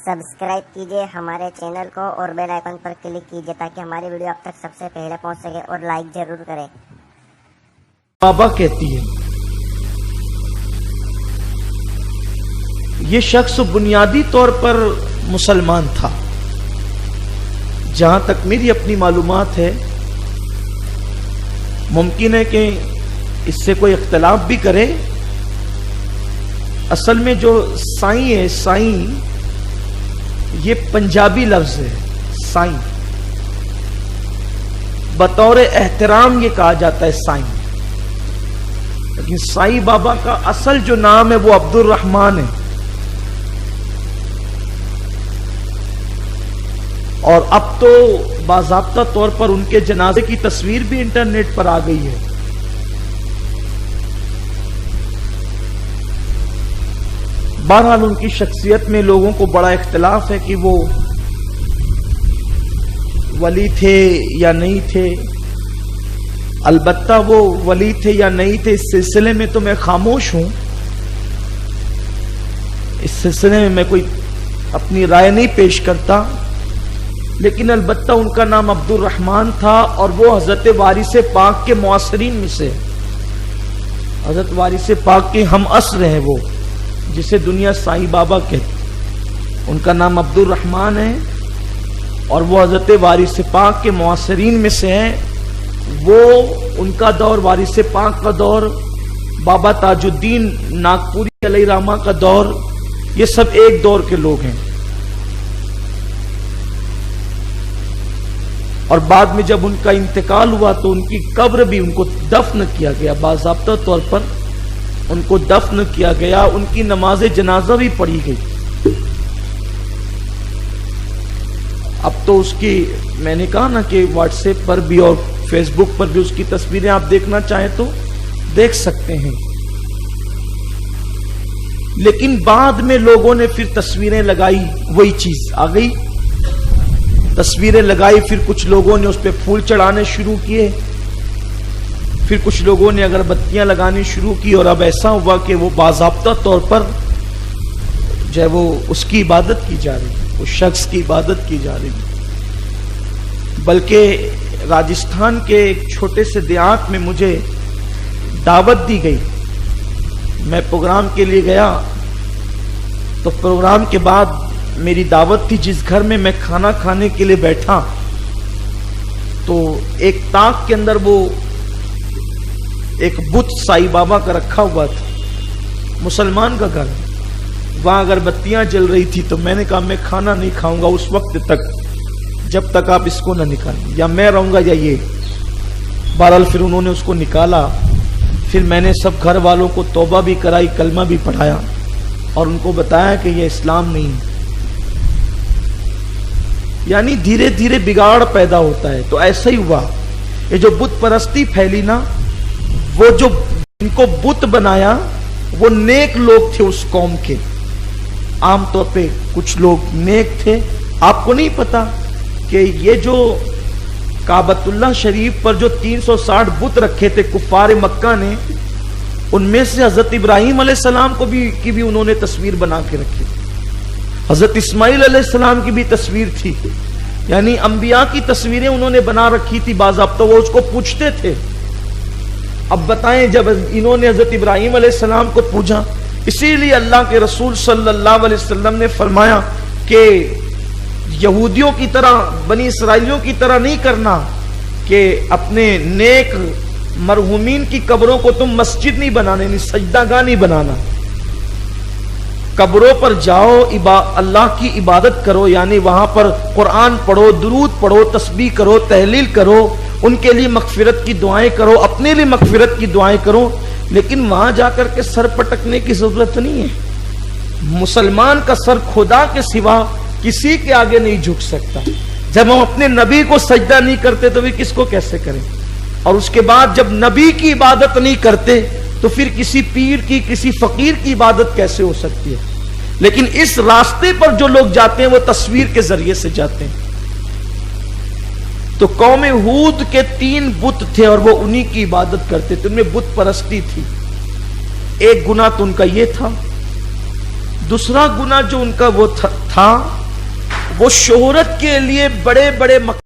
Subscribe कीजिए हमारे channel को और बेल आइकन पर क्लिक कीजिए ताकि हमारी वीडियो आप तक सबसे पहले पहुंच सके और लाइक जरूर करें। बाबा कहती है ये शख्स बुनियादी तौर पर मुसलमान था। जहां तक मेरी अपनी मालूमात है, मुमकिन है कि इससे कोई इख्तलाफ भी करे। असल में जो साईं है, साईं ये पंजाबी लफ्ज है। साईं बतौर एहतराम ये कहा जाता है साईं, लेकिन साईं बाबा का असल जो नाम है वो अब्दुल रहमान है। और अब तो बाज़ाब्ता तौर पर उनके जनाजे की तस्वीर भी इंटरनेट पर आ गई है। बहरहाल उनकी शख्सियत में लोगों को बड़ा इख्तिलाफ है कि वो वली थे या नहीं थे। अलबत्ता वो वली थे या नहीं थे इस सिलसिले में तो मैं खामोश हूं। इस सिलसिले में मैं कोई अपनी राय नहीं पेश करता, लेकिन अलबत्ता उनका नाम अब्दुल रहमान था और वो हजरत वारिस पाक के मुआसरीन में से, हजरत वारिस पाक के हम असर हैं, वो जिसे दुनिया साईं बाबा कहती। उनका नाम अब्दुल रहमान है और वो हजरत वारिस पाक के मुआसरीन में से हैं। वो उनका दौर, वारिस पाक का दौर, बाबा ताजुद्दीन नागपुरी अलैहिर्रहमा का दौर, ये सब एक दौर के लोग हैं। और बाद में जब उनका इंतकाल हुआ तो उनकी कब्र भी, उनको दफन किया गया, बाज़ाब्ता तौर पर उनको दफन किया गया। उनकी नमाज जनाजा भी पढ़ी गई। अब तो उसकी, मैंने कहा ना कि व्हाट्सएप पर भी और फेसबुक पर भी उसकी तस्वीरें आप देखना चाहें तो देख सकते हैं। लेकिन बाद में लोगों ने फिर तस्वीरें लगाई, वही चीज आ गई। तस्वीरें लगाई, फिर कुछ लोगों ने उस पर फूल चढ़ाने शुरू किए, फिर कुछ लोगों ने अगरबत्तियां लगानी शुरू की। और अब ऐसा हुआ कि वो बाज़ाब्ता तौर पर जो है वो उसकी इबादत की जा रही है, उस शख्स की इबादत की जा रही है। बल्कि राजस्थान के एक छोटे से देहात में मुझे दावत दी गई। मैं प्रोग्राम के लिए गया तो प्रोग्राम के बाद मेरी दावत थी जिस घर में मैं खाना खाने के लिए बैठा, तो एक ताक के अंदर वो एक बुत साईं बाबा का रखा हुआ था। मुसलमान का घर, वहां अगरबत्तियां जल रही थी। तो मैंने कहा मैं खाना नहीं खाऊंगा उस वक्त तक जब तक आप इसको ना निकालें, या मैं रहूंगा या ये। बहरहाल फिर उन्होंने उसको निकाला। फिर मैंने सब घर वालों को तौबा भी कराई, कलमा भी पढ़ाया और उनको बताया कि ये इस्लाम नहीं है। यानी धीरे धीरे बिगाड़ पैदा होता है। तो ऐसा ही हुआ, ये जो बुत परस्ती फैली ना, वो जो इनको बुत बनाया वो नेक लोग थे उस कौम के। आमतौर पे कुछ लोग नेक थे। आपको नहीं पता कि ये जो काबतुल्लाह शरीफ पर जो 360 बुत रखे थे कुफार मक्का ने, उनमें से हजरत इब्राहिम अलैहिस्सलाम को की भी उन्होंने तस्वीर बना के रखी। हजरत इस्माइल अलैहिस्सलाम की भी तस्वीर थी। यानी अंबिया की तस्वीरें उन्होंने बना रखी थी बाज़ाब्ता। वो उसको पूछते थे। अब बताएं, जब इन्होंने हजरत इब्राहिम अलैहिस्सलाम को पूछा, इसीलिए अल्लाह के रसूल सल्लल्लाहु अलैहि वसल्लम ने फरमाया कि यहूदियों की तरह, बनी इसराइलियों की तरह नहीं करना कि अपने नेक मरहूमीन की कब्रों को तुम मस्जिद नहीं बनाने, नहीं सजदागाह नहीं बनाना। कब्रों पर जाओ, अल्लाह की इबादत करो, यानी वहां पर कुरान पढ़ो, दुरूद पढ़ो, तस्बीह करो, तहलील करो, उनके लिए मगफिरत की दुआएं करो, अपने लिए मगफिरत की दुआएं करो। लेकिन वहां जाकर के सर पटकने की जरूरत नहीं है। मुसलमान का सर खुदा के सिवा किसी के आगे नहीं झुक सकता। जब हम अपने नबी को सजदा नहीं करते तो भी किसको कैसे करें? और उसके बाद जब नबी की इबादत नहीं करते तो फिर किसी पीर की, किसी फकीर की इबादत कैसे हो सकती है? लेकिन इस रास्ते पर जो लोग जाते हैं वो तस्वीर के जरिए से जाते हैं। तो कौम हूद के 3 बुत थे और वो उन्हीं की इबादत करते थे, उनमें बुत परस्ती थी। एक गुनाह तो उनका ये था। دوسرا گناہ جو ان کا وہ تھا وہ شہرت کے لیے بڑے بڑے